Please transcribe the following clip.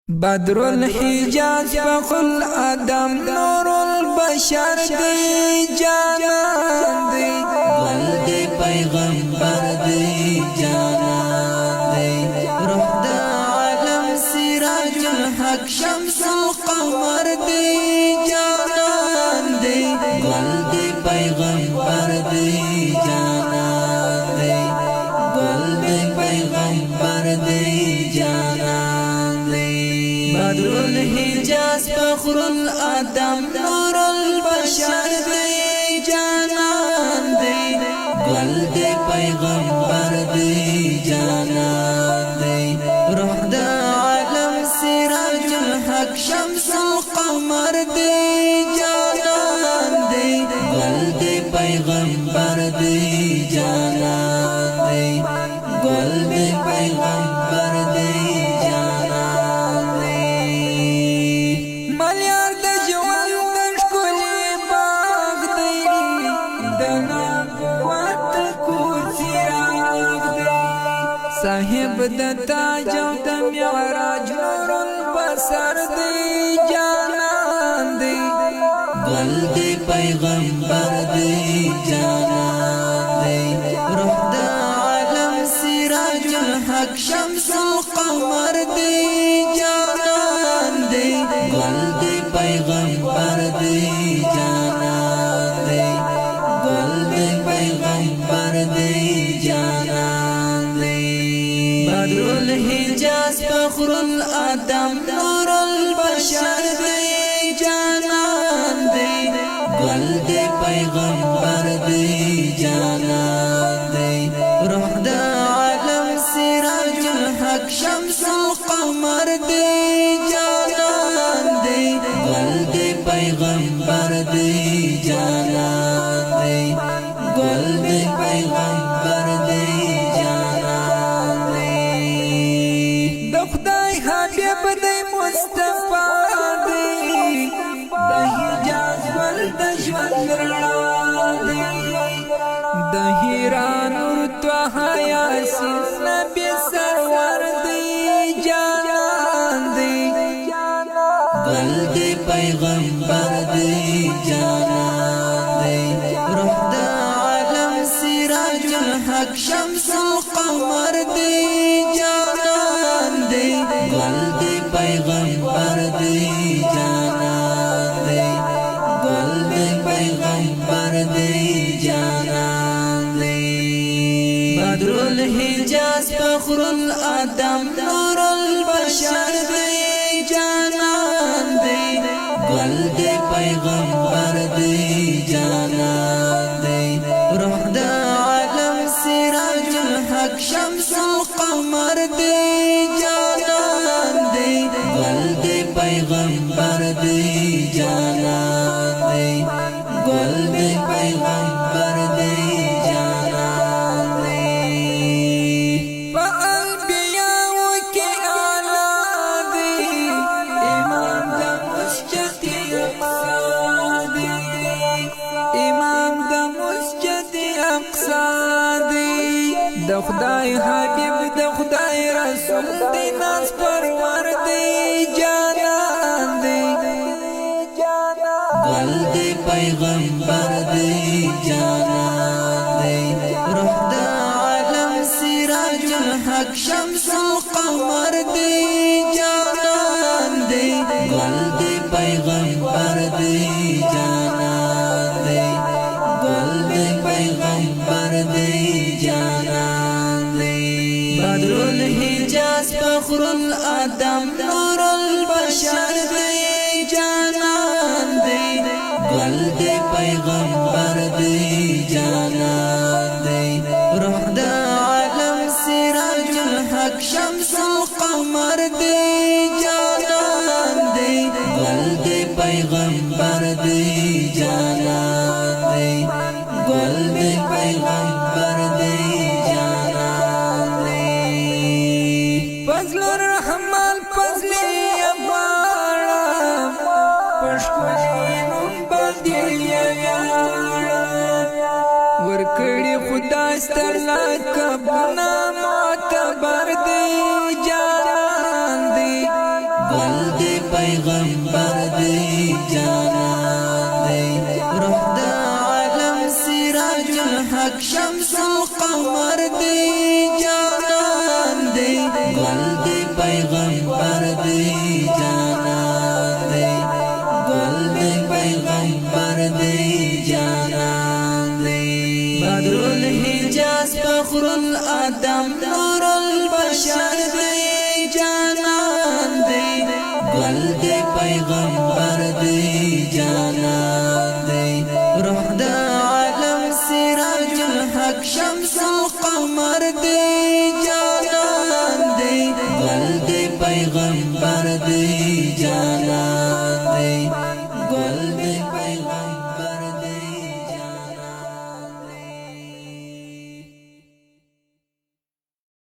بدر الحجاز فخر الادم نور البشر دی جانان دی ول دی پیغمبر دی جانان دی روح دا عالم سراج الحق شمس القمر دی جانان دی ول دی پیغمبر دی جانان دی ول دی پیغمبر دی جانان دی بدر الحجاز فخر الادم نور البشر دی جانان دی گل دی پیغمبر دی جانان دی روح دا عالم سراج الحق شمس القمر دی جانان دی گل دی پیغمبر دی جانان دی گل دی پیغمبر دی جانان دی ملیار د جوان د ښکلي باغ دی د نبوت کوڅراغ دی صاحب د تاج او د معراج نور البصر دی جانان دی گل دی پیغمبر دی جانان دی روح دا عالم سراج الحق شمس القمر دی جانان دی گل دی پیغمبر دی جانان دی گل دی پیغمبر دی جانان دی بدر الحجاز فخر الادم نور البشر دی جانان دی گل دی پیغمبر دی جانان دی روح دا عالم سراج الحق شمس القمر دی جانان دی گل دی پیغمبر دی جانان دی گل دی پیغمبر دی جانان دی د خدای حبیب دی مصطفی دی د حجاز ول د ژوند رڼا دی د هیران طه یاسین نبی سرور دی جانان دی گل دی پیغمبر دی جانان دی روح دا عالم سراج الحق شمس القمر دی جانان دی گل دی پیغمبر دی جانان دی گل دی پیغمبر دی جانان دی بدر الحجاز فخر الادم نور البشر دی جانان دی گل دی پیغمبر دی جانان دی روح دا عالم سراج الحق شمس القمر دی جانان دی گل دی پیغمبر دی جانان دی گل دی پیغمبر دی جانان دی په انبیاء کې اعلی دی امام د مسجد اقصا دی امام د مسجد اقصا دی د خدای حبیب د خدای رسول دی ناز پرور دی جانان دی گل دی پیغمبر دی جانان دی روح دا عالم سراج الحق شمس القمر دی جانان دی گل دی پیغمبر دی جانان دی گل دی پیغمبر دی جانان دی بدر الحجاز فخر الادم نور البشر دی جانان دی گل دی پیغمبر دی جانان دی روح دا عالم سراج الحق شمس القمر دی جانان دی گل دی پیغمبر دی جانان دی گل دی پیغمبر دی جانان دی فضل الرحمن فضل یبارم پشکوشی نم باندې ورکړي خدای سترلا کبنا معتبر دی جانان دی پیغمبر دی جانان دی روح دا عالم سراج الحق شمس القمر دی جانان دی گل دی پیغمبر دی جانان دی گل دی پیغمبر دی جانان دی بدر الحجاز فخر الادم نور البشر دی جانان دی گل دی پیغمبر دی جانان دی روح دا عالم سراج الحق شمس القمر دی جانان دی گل دی پیغمبر دی